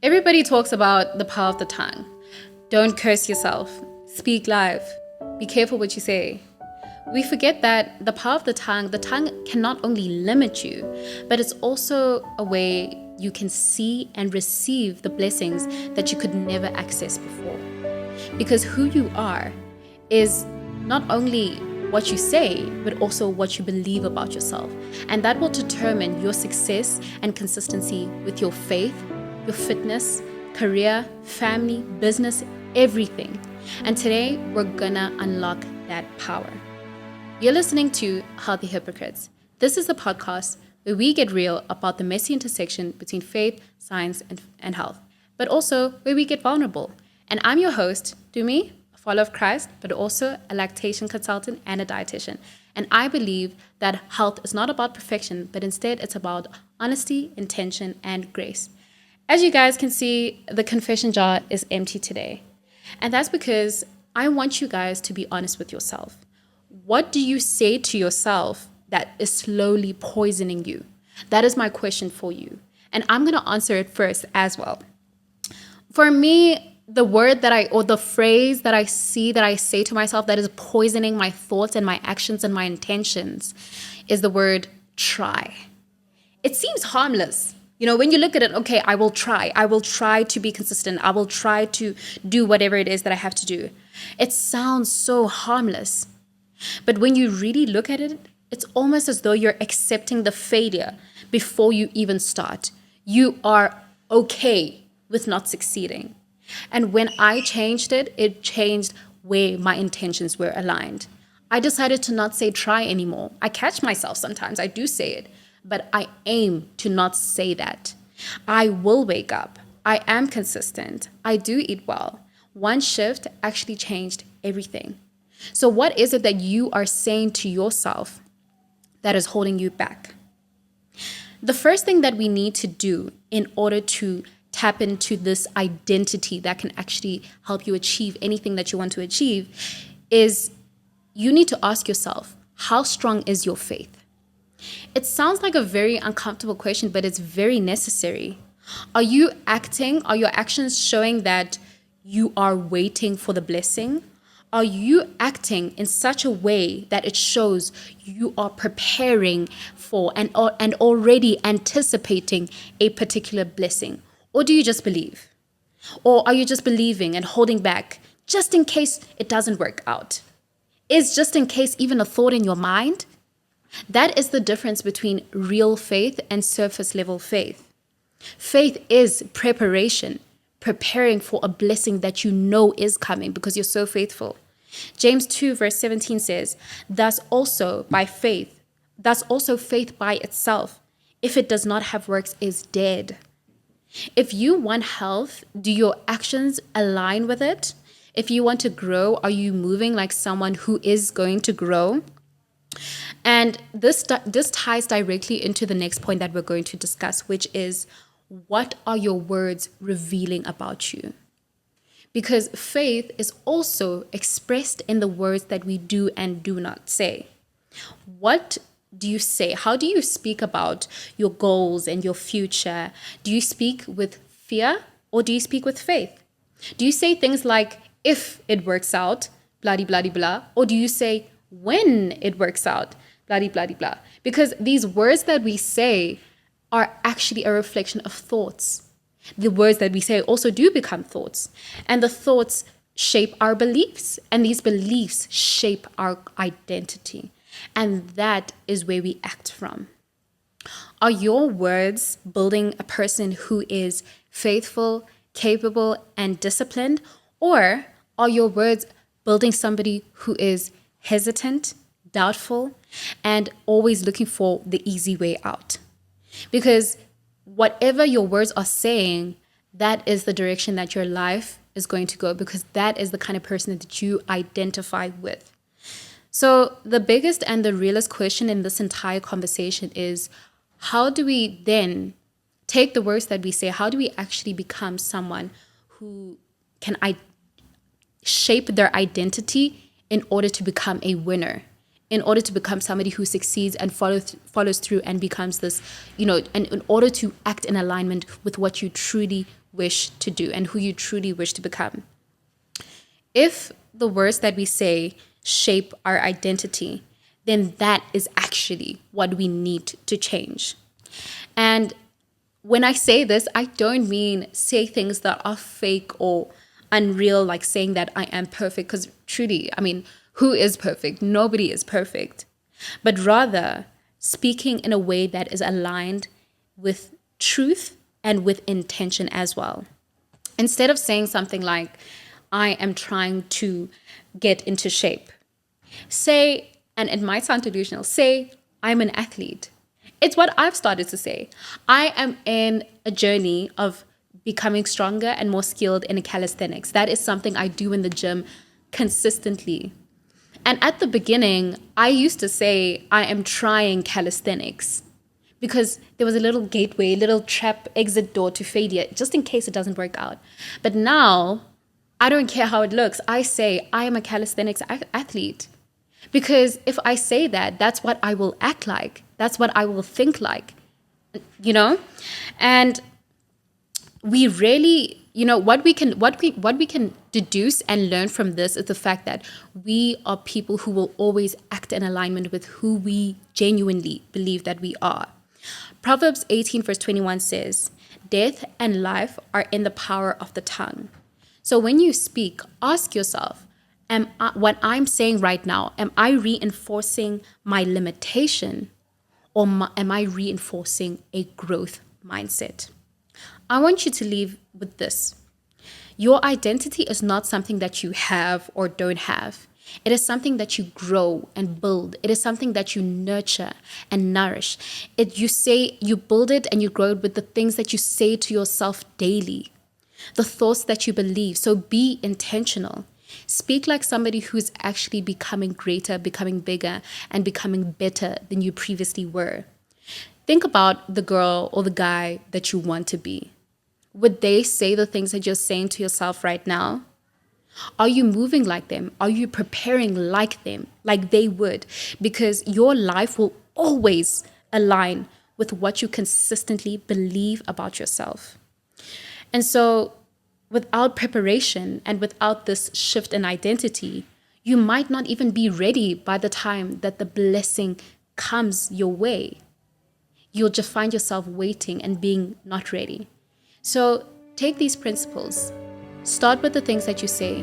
Everybody talks about the power of the tongue. Don't curse yourself. Speak life. Be careful what you say. We forget that the power of the tongue can not only limit you, but it's also a way you can see and receive the blessings that you could never access before. Because who you are is not only what you say, but also what you believe about yourself. And that will determine your success and consistency with your faith, your fitness, career, family, business, everything. And today, we're gonna unlock that power. You're listening to Healthy Hypocrites. This is a podcast where we get real about the messy intersection between faith, science, and health, but also where we get vulnerable. And I'm your host, Tumi, a follower of Christ, but also a lactation consultant and a dietitian. And I believe that health is not about perfection, but instead it's about honesty, intention, and grace. As you guys can see, the confession jar is empty today. And that's because I want you guys to be honest with yourself. What do you say to yourself that is slowly poisoning you? That is my question for you. And I'm going to answer it first as well. For me, the phrase that I say to myself that is poisoning my thoughts and my actions and my intentions is the word try. It seems harmless. You know, when you look at it, okay, I will try to be consistent. I will try to do whatever it is that I have to do. It sounds so harmless. But when you really look at it, it's almost as though you're accepting the failure before you even start. You are okay with not succeeding. And when I changed it, it changed where my intentions were aligned. I decided to not say try anymore. I catch myself sometimes. I do say it. But I aim to not say that. I will wake up. I am consistent. I do eat well. One shift actually changed everything. So what is it that you are saying to yourself that is holding you back? The first thing that we need to do in order to tap into this identity that can actually help you achieve anything that you want to achieve is you need to ask yourself, how strong is your faith? It sounds like a very uncomfortable question, but it's very necessary. Are your actions showing that you are waiting for the blessing? Are you acting in such a way that it shows you are preparing for and already anticipating a particular blessing? Or do you just believe? Or are you just believing and holding back just in case it doesn't work out? Is just in case even a thought in your mind? That is the difference between real faith and surface level faith. Faith is preparation, preparing for a blessing that you know is coming because you're so faithful. James 2 verse 17 says, thus also faith by itself, if it does not have works, is dead. If you want health, do your actions align with it? If you want to grow, are you moving like someone who is going to grow? And this ties directly into the next point that we're going to discuss, which is, what are your words revealing about you? Because faith is also expressed in the words that we do and do not say. What do you say? How do you speak about your goals and your future? Do you speak with fear or do you speak with faith? Do you say things like, if it works out, blah, blah, blah, blah, or do you say, when it works out, blah, blah, blah, blah? Because these words that we say are actually a reflection of thoughts. The words that we say also do become thoughts. And the thoughts shape our beliefs. And these beliefs shape our identity. And that is where we act from. Are your words building a person who is faithful, capable, and disciplined? Or are your words building somebody who is hesitant, doubtful, and always looking for the easy way out? Because whatever your words are saying, that is the direction that your life is going to go, because that is the kind of person that you identify with. So the biggest and the realest question in this entire conversation is, how do we then take the words that we say, how do we actually become someone who can shape their identity in order to become a winner, in order to become somebody who succeeds and follows through and becomes this, and in order to act in alignment with what you truly wish to do and who you truly wish to become. If the words that we say shape our identity, then that is actually what we need to change. And when I say this, I don't mean say things that are fake or unreal, like saying that I am perfect, because truly, I mean, who is perfect? Nobody is perfect. But rather, speaking in a way that is aligned with truth and with intention as well. Instead of saying something like, I am trying to get into shape, say, and it might sound delusional, say, I'm an athlete. It's what I've started to say. I am in a journey of becoming stronger and more skilled in calisthenics. That is something I do in the gym consistently. And at the beginning, I used to say, I am trying calisthenics, because there was a little gateway, little trap exit door to failure, just in case it doesn't work out. But now, I don't care how it looks. I say, I am a calisthenics athlete. Because if I say that, that's what I will act like. That's what I will think like, you know? And we really, what we can deduce and learn from this is the fact that we are people who will always act in alignment with who we genuinely believe that we are. Proverbs 18 verse 21 says, death and life are in the power of the tongue. So when you speak, ask yourself, what I'm saying right now, am I reinforcing my limitation, or am I reinforcing a growth mindset? I want you to leave with this. Your identity is not something that you have or don't have. It is something that you grow and build. It is something that you nurture and nourish. You build it and you grow it with the things that you say to yourself daily, the thoughts that you believe. So be intentional. Speak like somebody who's actually becoming greater, becoming bigger, and becoming better than you previously were. Think about the girl or the guy that you want to be. Would they say the things that you're saying to yourself right now? Are you moving like them? Are you preparing like them, like they would? Because your life will always align with what you consistently believe about yourself. And so, without preparation and without this shift in identity, you might not even be ready by the time that the blessing comes your way. You'll just find yourself waiting and being not ready. So take these principles, start with the things that you say,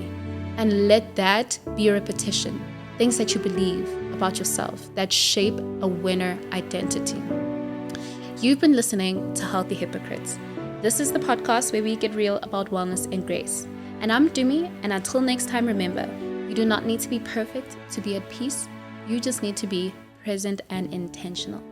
and let that be a repetition, things that you believe about yourself that shape a winner identity. You've been listening to Healthy Hypocrites. This is the podcast where we get real about wellness and grace. And I'm Tumi, and until next time, remember, you do not need to be perfect to be at peace. You just need to be present and intentional.